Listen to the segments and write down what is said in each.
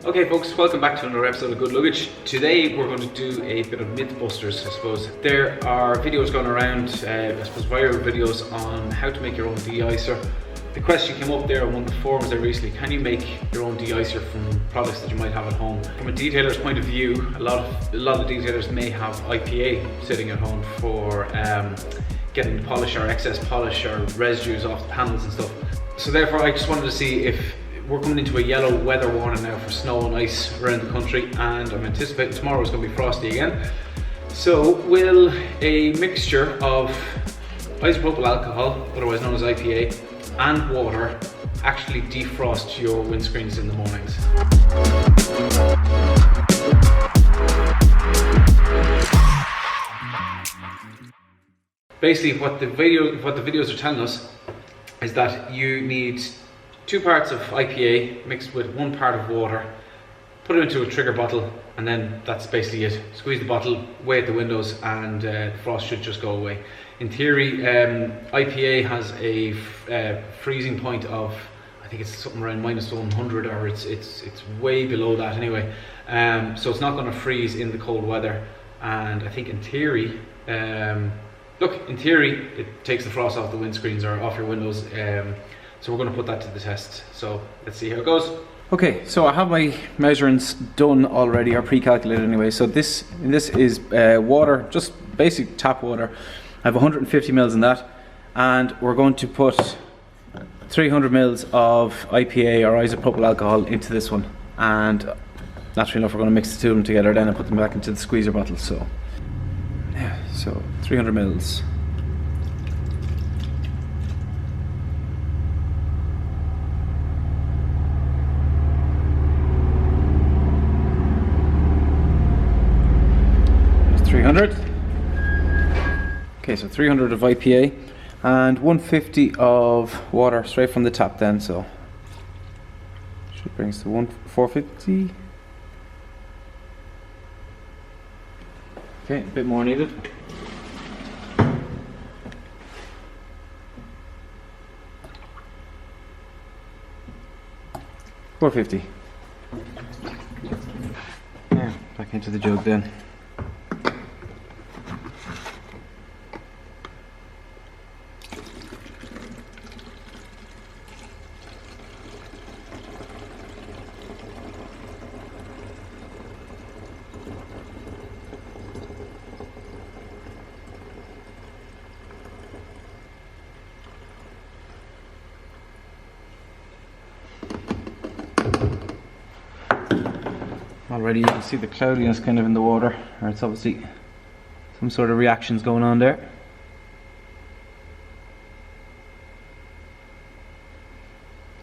Okay folks, welcome back to another episode of Good Luggage. Today we're going to do a bit of Mythbusters, I suppose. There are videos going around, I suppose viral videos on how to make your own de-icer. The question came up there on one of the forums there recently, can you make your own de-icer from products that you might have at home? From a detailer's point of view, a lot of detailers may have IPA sitting at home for getting the polish or excess polish or residues off the panels and stuff. So therefore I just wanted to see if we're coming into a yellow weather warning now for snow and ice around the country, and I'm anticipating tomorrow is going to be frosty again. So will a mixture of isopropyl alcohol, otherwise known as IPA, and water actually defrost your windscreens in the mornings? Basically what the videos are telling us is that you need 2 parts of IPA mixed with 1 part of water, put it into a trigger bottle, and then that's basically it. Squeeze the bottle, wait at the windows, and the frost should just go away. In theory, IPA has a freezing point of, I think it's something around -100, or it's way below that anyway. So it's not going to freeze in the cold weather, and I think in theory, in theory it takes the frost off the windscreens or off your windows. So we're going to put that to the test. So let's see how it goes. Okay, so I have my measurements done already, or pre-calculated anyway. So this is water, just basic tap water. I have 150 mils in that, and we're going to put 300 mils of IPA or isopropyl alcohol into this one. And naturally enough, we're going to mix the two of them together then and put them back into the squeezer bottle. So yeah, so 300 mils. Okay, so 300 of IPA and 150 of water straight from the tap then, so should bring us to 450. Okay, a bit more needed. $450. Yeah, back into the jug then. Already you can see the cloudiness kind of in the water, or it's obviously some sort of reactions going on there.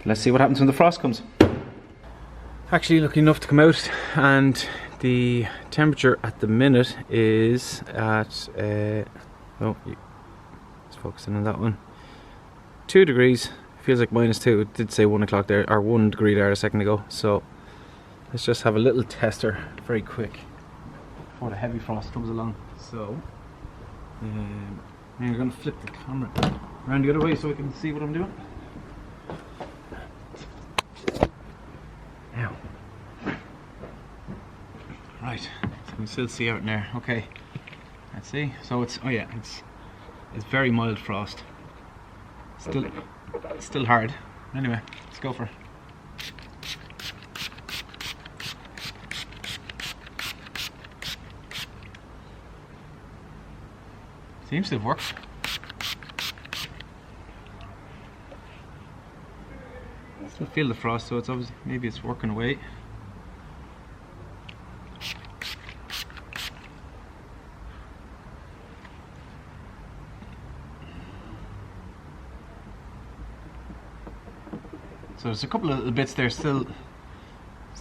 Let's see what happens when the frost comes. Actually lucky enough to come out, and the temperature at the minute is at oh, it's focusing on that one, 2 degrees. Feels like -2. It did say 1 o'clock there, or 1 degree there a second ago. So let's just have a little tester very quick before the heavy frost comes along. So I'm going to flip the camera around the other way so we can see what I'm doing. Now, right, so you can still see out in there. Okay, let's see. So it's, oh yeah, it's very mild frost. Still hard. Anyway, let's go for it. Seems to have worked. Still feel the frost, so it's obviously, maybe it's working away. So there's a couple of little bits there, still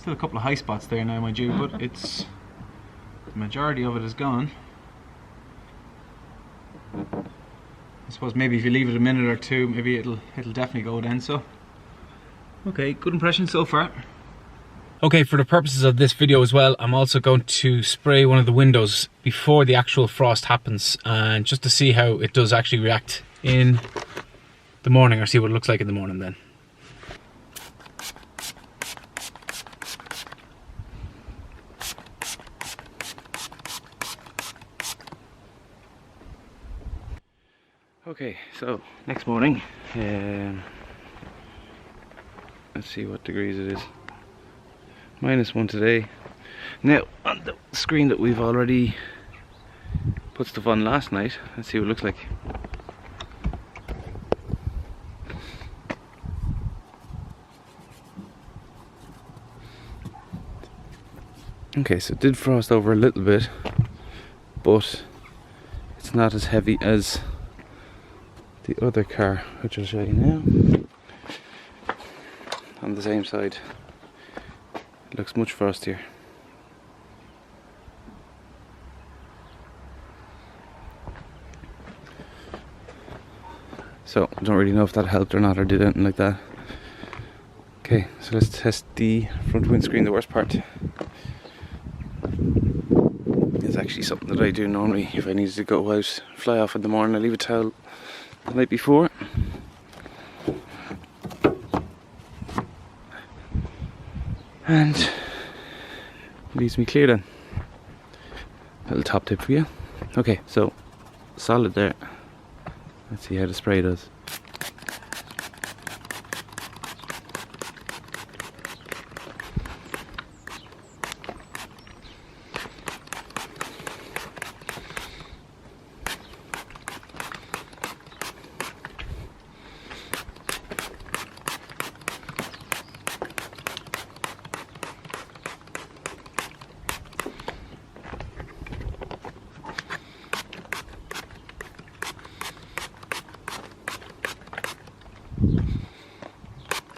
a couple of high spots there now, mind you, but it's, the majority of it is gone. I suppose maybe if you leave it a minute or two, maybe it'll definitely go then. So okay, good impression so far. Okay, for the purposes of this video as well, I'm also going to spray one of the windows before the actual frost happens, and just to see how it does actually react in the morning, or see what it looks like in the morning then. Okay, so next morning, let's see what degrees it is. -1 today. Now on the screen that we've already put stuff on last night, let's see what it looks like. Okay, so it did frost over a little bit, but it's not as heavy as the other car, which I'll show you now. On the same side, it looks much frostier. So I don't really know if that helped or not, or did anything like that. Okay, so let's test the front windscreen, the worst part. It's actually something that I do normally if I needed to go out, fly off in the morning. I leave a towel the night before. And it leaves me clear then. Little top tip for you. Okay, so solid there. Let's see how the spray does.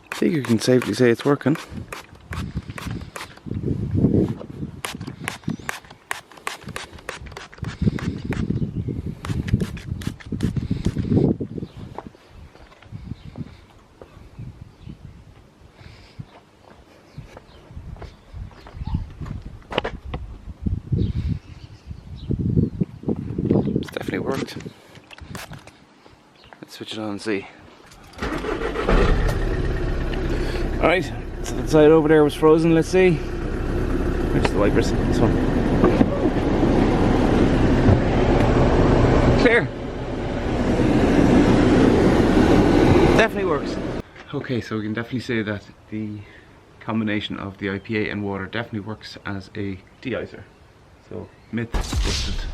I think you can safely say it's working. It's definitely worked. Let's switch it on and see. Alright, so the side over there was frozen, let's see. Where's the wipers? This one. Clear. Definitely works. Okay, so we can definitely say that the combination of the IPA and water definitely works as a de-icer. So, myth busted.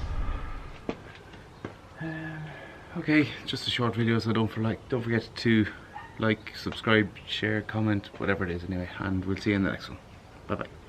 Okay, just a short video, so don't forget to like, subscribe, share, comment, whatever it is anyway, and we'll see you in the next one. Bye bye.